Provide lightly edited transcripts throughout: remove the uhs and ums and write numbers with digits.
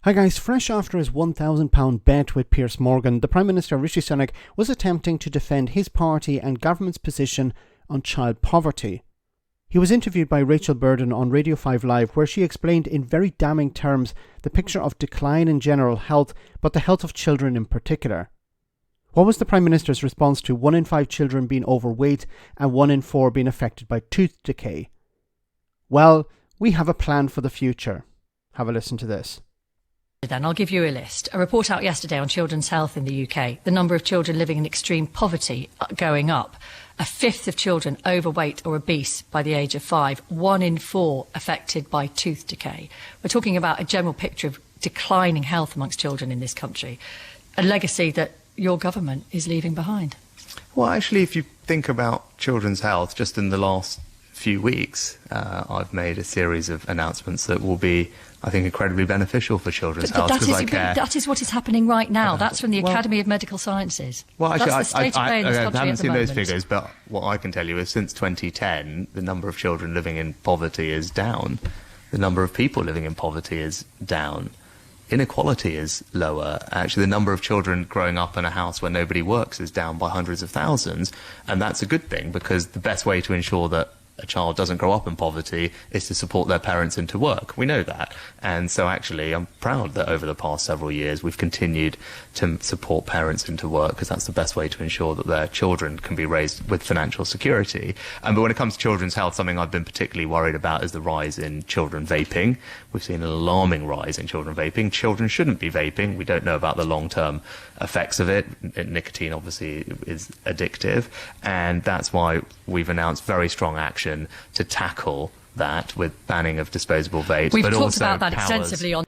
Hi guys, fresh after his £1,000 bet with Piers Morgan, the Prime Minister Rishi Sunak was attempting to defend his party and government's position on child poverty. He was interviewed by Rachel Burden on Radio 5 Live, where she explained in very damning terms the picture of decline in general health, but the health of children in particular. What was the Prime Minister's response to 1 in 5 children being overweight and 1 in 4 being affected by tooth decay? Well, we have a plan for the future. Have a listen to this. Then I'll give you a list. A report out yesterday on children's health in the UK. The number of children living in extreme poverty going up. A fifth of children overweight or obese by the age of 5. 1 in 4 affected by tooth decay. We're talking about a general picture of declining health amongst children in this country. A legacy that your government is leaving behind. Well, actually, if you think about children's health, just in the last few weeks, I've made a series of announcements that will be, I think, incredibly beneficial for children's health. That is what is happening right now. That's from the Academy of Medical Sciences. Well, actually, that's the state of play in this country I haven't at the seen moment. those figures, but what I can tell you is since 2010, the number of children living in poverty is down. The number of people living in poverty is down. Inequality is lower. Actually, the number of children growing up in a house where nobody works is down by hundreds of thousands. And that's a good thing, because the best way to ensure that a child doesn't grow up in poverty is to support their parents into work. We know that. And so actually I'm proud that over the past several years we've continued to support parents into work, because that's the best way to ensure that their children can be raised with financial security. But when it comes to children's health, something I've been particularly worried about is the rise in children vaping. We've seen an alarming rise in children vaping. Children shouldn't be vaping. We don't know about the long-term effects of it. Nicotine obviously is addictive, and that's why we've announced very strong action to tackle that with banning of disposable vapes. We've but talked also about that extensively on...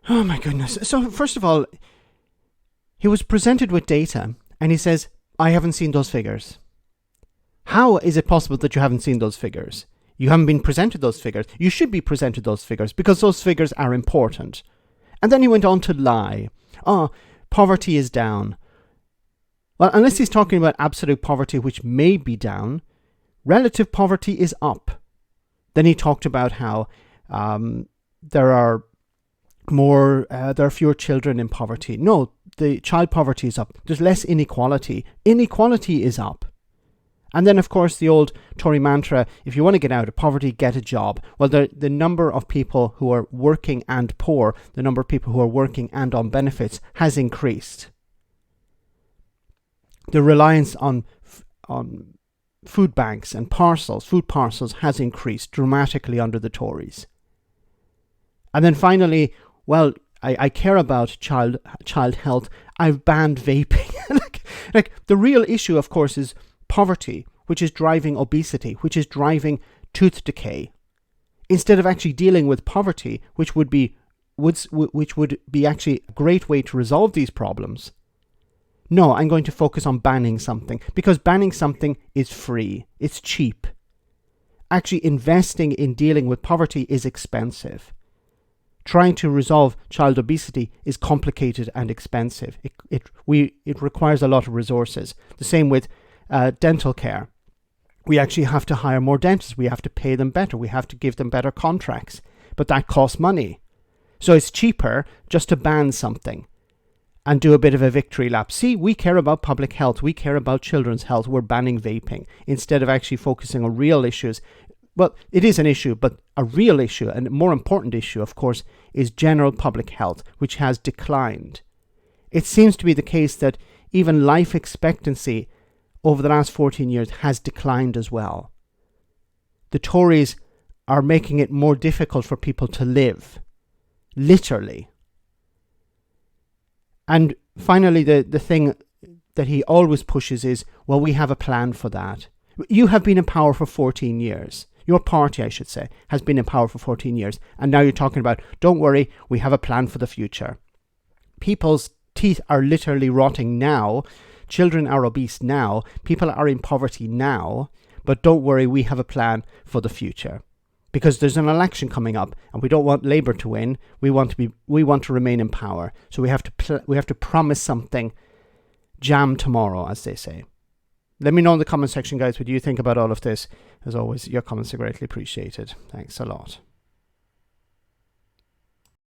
Oh my goodness. So first of all, he was presented with data and he says, I haven't seen those figures. How is it possible that you haven't seen those figures? You haven't been presented those figures. You should be presented those figures because those figures are important. And then he went on to lie. Oh, poverty is down. Well, unless he's talking about absolute poverty, which may be down, relative poverty is up. Then he talked about how there are fewer children in poverty. No, the child poverty is up. There's less inequality. Inequality is up. And then, of course, the old Tory mantra, if you want to get out of poverty, get a job. Well, the number of people who are working and poor, the number of people who are working and on benefits has increased. The reliance on food banks and food parcels has increased dramatically under the Tories. And then finally, well, I care about child health. I've banned vaping. like the real issue, of course, is poverty, which is driving obesity, which is driving tooth decay. Instead of actually dealing with poverty, which would be actually a great way to resolve these problems. No, I'm going to focus on banning something, because banning something is free. It's cheap. Actually, investing in dealing with poverty is expensive. Trying to resolve child obesity is complicated and expensive. It requires a lot of resources. The same with dental care. We actually have to hire more dentists. We have to pay them better. We have to give them better contracts. But that costs money. So it's cheaper just to ban something and do a bit of a victory lap. See, we care about public health. We care about children's health. We're banning vaping instead of actually focusing on real issues. Well, it is an issue, but a real issue, and a more important issue, of course, is general public health, which has declined. It seems to be the case that even life expectancy over the last 14 years has declined as well. The Tories are making it more difficult for people to live, literally. And finally, the thing that he always pushes is, well, we have a plan for that. You have been in power for 14 years. Your party, I should say, has been in power for 14 years. And now you're talking about, don't worry, we have a plan for the future. People's teeth are literally rotting now. Children are obese now. People are in poverty now. But don't worry, we have a plan for the future. Because there's an election coming up, and we don't want Labour to win. We want to remain in power. So we have to promise something. Jam tomorrow, as they say. Let me know in the comment section, guys, what you think about all of this. As always, your comments are greatly appreciated. Thanks a lot.